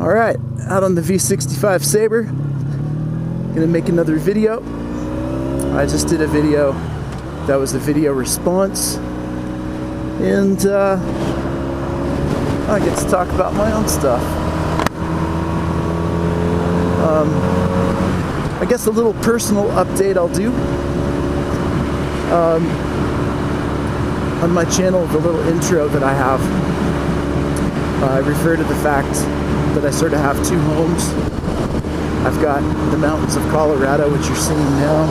Alright, out on the v65 Sabre. Gonna make another video. I just did a video that was a video response, and I get to talk about my own stuff. I guess a little personal update I'll do. On my channel, the little intro that I have, I refer to the fact that I sort of have two homes. I've got the mountains of Colorado, which you're seeing now.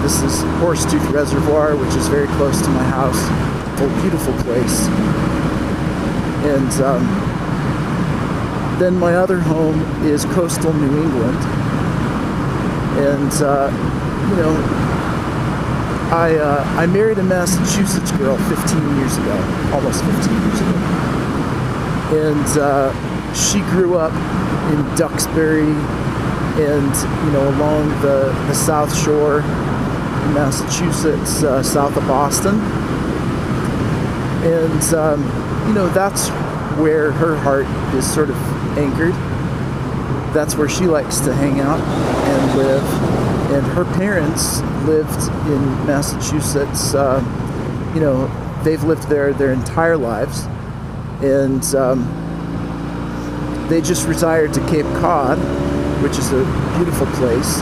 This is Horsetooth Reservoir, which is very close to my house. A beautiful place. And then my other home is coastal New England. And, I married a Massachusetts girl 15 years ago, almost 15 years ago. And she grew up in Duxbury and, along the South Shore in Massachusetts, south of Boston. And, that's where her heart is sort of anchored. That's where she likes to hang out and live. And her parents lived in Massachusetts, they've lived there their entire lives. And they just retired to Cape Cod, which is a beautiful place.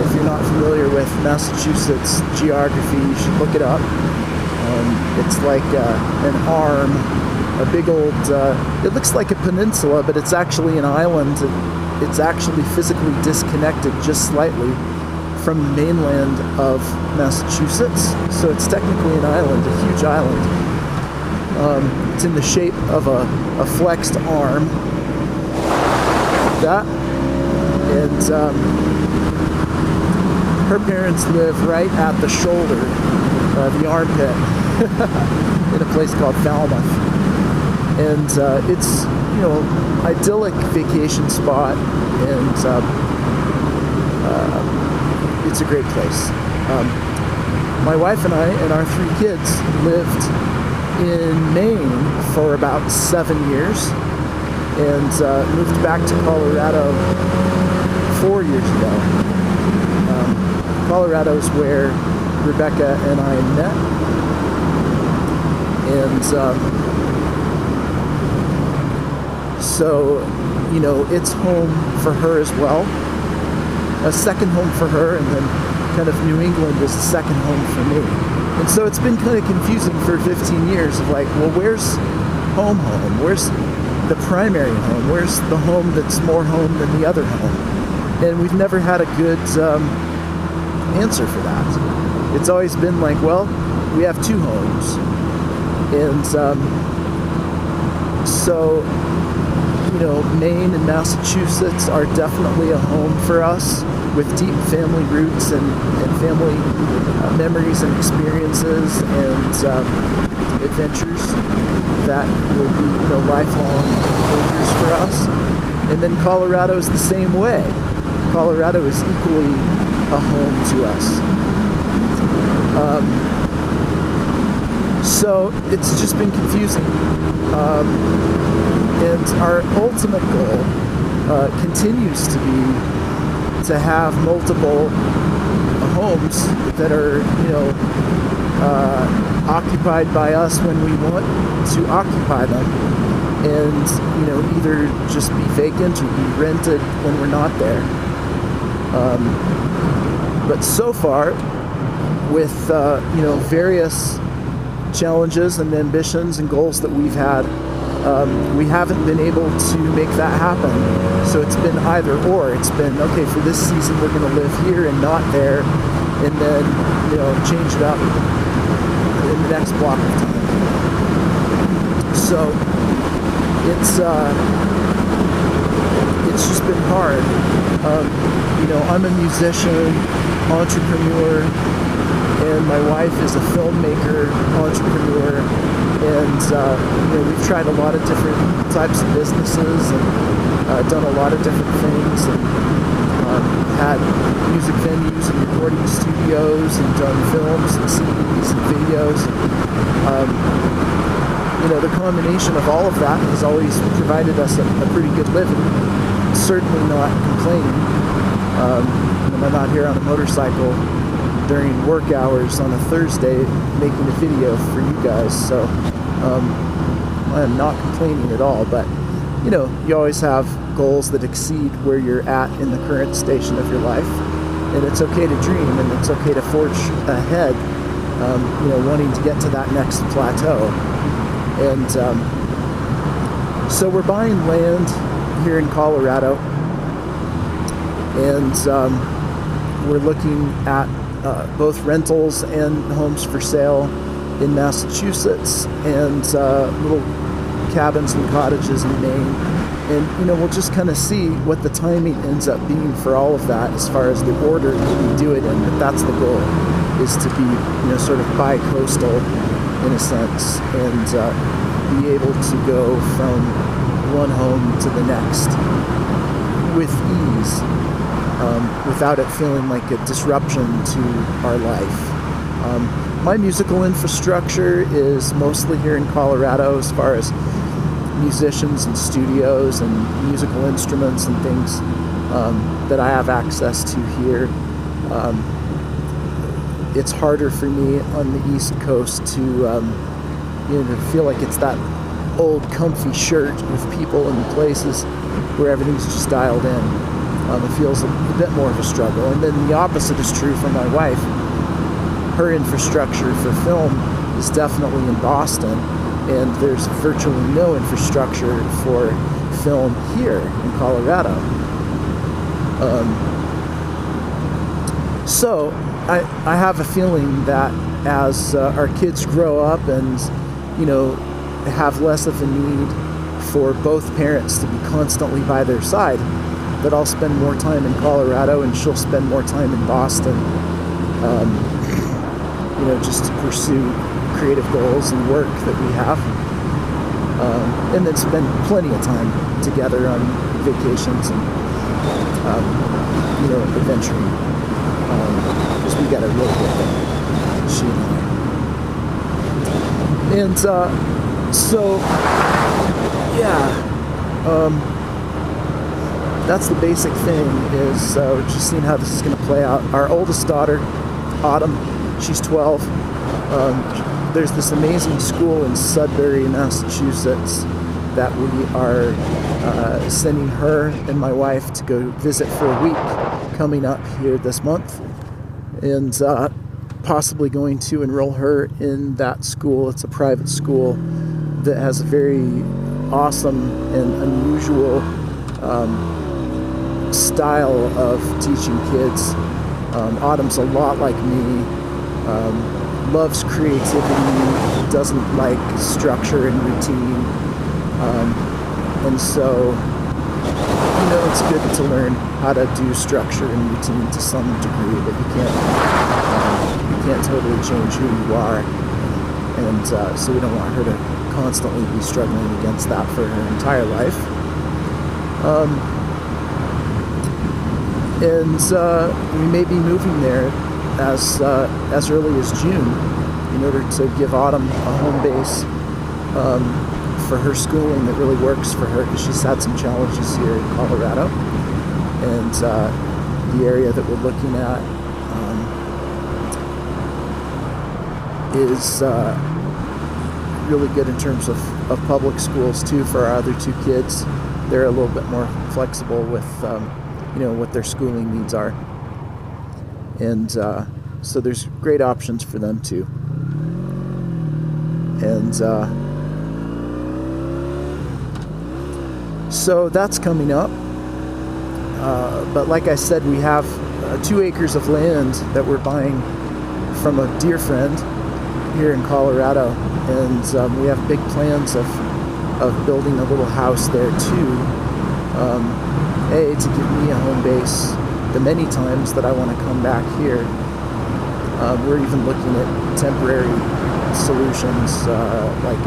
If you're not familiar with Massachusetts geography, you should look it up. It's like an arm, a big old, it looks like a peninsula, but it's actually an island. It's actually physically disconnected just slightly from the mainland of Massachusetts. So it's technically an island, a huge island. It's in the shape of a flexed arm. That. And her parents live right at the shoulder, the armpit, in a place called Falmouth. And it's, idyllic vacation spot, and it's a great place. My wife and I and our 3 kids lived in Maine for about 7 years, and moved back to Colorado 4 years ago. Colorado is where Rebecca and I met, and so, it's home for her as well. A second home for her, and then kind of New England is a second home for me. And so it's been kind of confusing for 15 years of like, well, where's home? Where's the primary home? Where's the home that's more home than the other home? And we've never had a good answer for that. It's always been like, well, we have 2 homes. And so, Maine and Massachusetts are definitely a home for us, with deep family roots and family memories and experiences and adventures that will be lifelong adventures for us. And then Colorado is the same way. Colorado is equally a home to us. So it's just been confusing. And our ultimate goal continues to be to have multiple homes that are, occupied by us when we want to occupy them, and, either just be vacant or be rented when we're not there. But so far, with, various challenges and ambitions and goals that we've had, we haven't been able to make that happen. So it's been either or. It's been, okay, for this season we're going to live here and not there, and then, change it up in the next block of time. So it's just been hard. I'm a musician, entrepreneur, and my wife is a filmmaker, entrepreneur, and we've tried a lot of different types of businesses and done a lot of different things, and had music venues and recording studios and done films and CDs and videos. the combination of all of that has always provided us a pretty good living. Certainly not complaining. And I'm not here on a motorcycle during work hours on a Thursday making a video for you guys, so I am not complaining at all. But you always have goals that exceed where you're at in the current station of your life, and it's okay to dream, and it's okay to forge ahead, wanting to get to that next plateau. And so we're buying land here in Colorado, and we're looking at both rentals and homes for sale in Massachusetts, and little cabins and cottages in Maine. And we'll just kind of see what the timing ends up being for all of that, as far as the order that we do it in. But that's the goal, is to be sort of bi-coastal in a sense, and be able to go from one home to the next with ease, without it feeling like a disruption to our life. My musical infrastructure is mostly here in Colorado, as far as musicians and studios and musical instruments and things that I have access to here. It's harder for me on the East Coast to feel like it's that old comfy shirt with people and places where everything's just dialed in. It feels a bit more of a struggle. And then the opposite is true for my wife. Her infrastructure for film is definitely in Boston, and there's virtually no infrastructure for film here in Colorado. So I have a feeling that as our kids grow up and have less of a need for both parents to be constantly by their side, that I'll spend more time in Colorado and she'll spend more time in Boston, just to pursue creative goals and work that we have, and then spend plenty of time together on vacations and adventuring, because we got a real good thing, she and I. And so that's the basic thing, is we're just seeing how this is going to play out. Our oldest daughter, Autumn, she's 12. There's this amazing school in Sudbury, Massachusetts, that we are sending her and my wife to go visit for a week coming up here this month, and possibly going to enroll her in that school. It's a private school that has a very awesome and unusual style of teaching kids. Autumn's a lot like me, loves creativity, doesn't like structure and routine, and so it's good to learn how to do structure and routine to some degree, but you can't totally change who you are, and so we don't want her to constantly be struggling against that for her entire life. And we may be moving there as early as June, in order to give Autumn a home base for her schooling that really works for her, because she's had some challenges here in Colorado. And the area that we're looking at is really good in terms of public schools too for our other two kids. They're a little bit more flexible with what their schooling needs are, and so there's great options for them too. And so that's coming up, but like I said, we have 2 acres of land that we're buying from a dear friend here in Colorado, and we have big plans of building a little house there too, to give me a home base the many times that I want to come back here. We're even looking at temporary solutions, like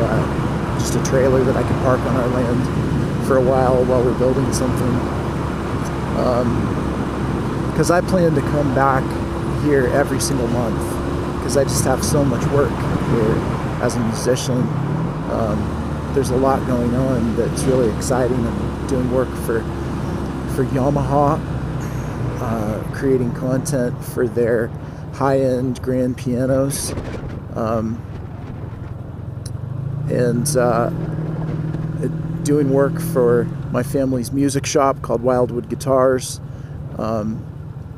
just a trailer that I can park on our land for a while we're building something. Because I plan to come back here every single month, because I just have so much work here as a musician. There's a lot going on that's really exciting. I'm doing work for Yamaha, creating content for their high-end grand pianos, and doing work for my family's music shop called Wildwood Guitars. I'm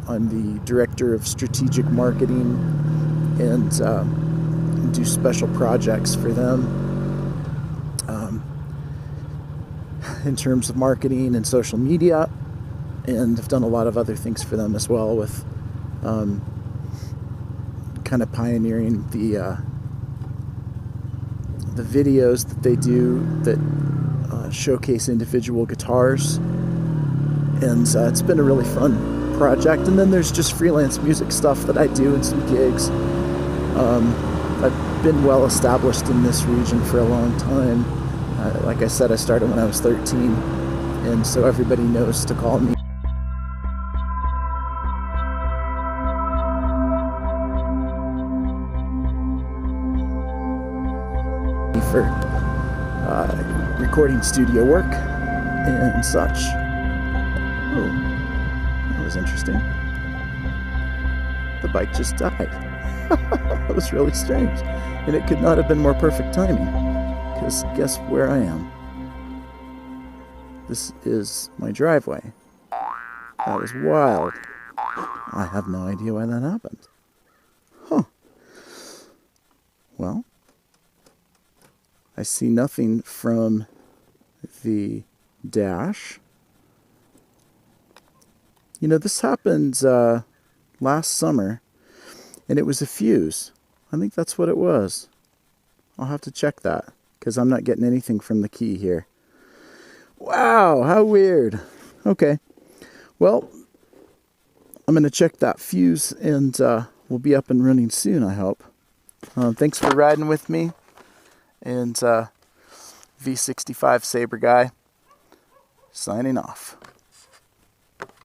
the director of strategic marketing and do special projects for them in terms of marketing and social media, and I've done a lot of other things for them as well, with kind of pioneering the videos that they do that showcase individual guitars, and it's been a really fun project. And then there's just freelance music stuff that I do and some gigs. I've been well established in this region for a long time. Like I said, I started when I was 13, and so everybody knows to call me for recording studio work and such. Oh, that was interesting. The bike just died. That was really strange. And it could not have been more perfect timing, because guess where I am? This is my driveway. That was wild. I have no idea why that happened. Huh. Well, I see nothing from the dash. You know, this happened last summer, and it was a fuse. I think that's what it was. I'll have to check that, because I'm not getting anything from the key here. Wow, how weird. Okay, well, I'm going to check that fuse, and we'll be up and running soon, I hope. Thanks for riding with me. And v65 Sabre guy, signing off.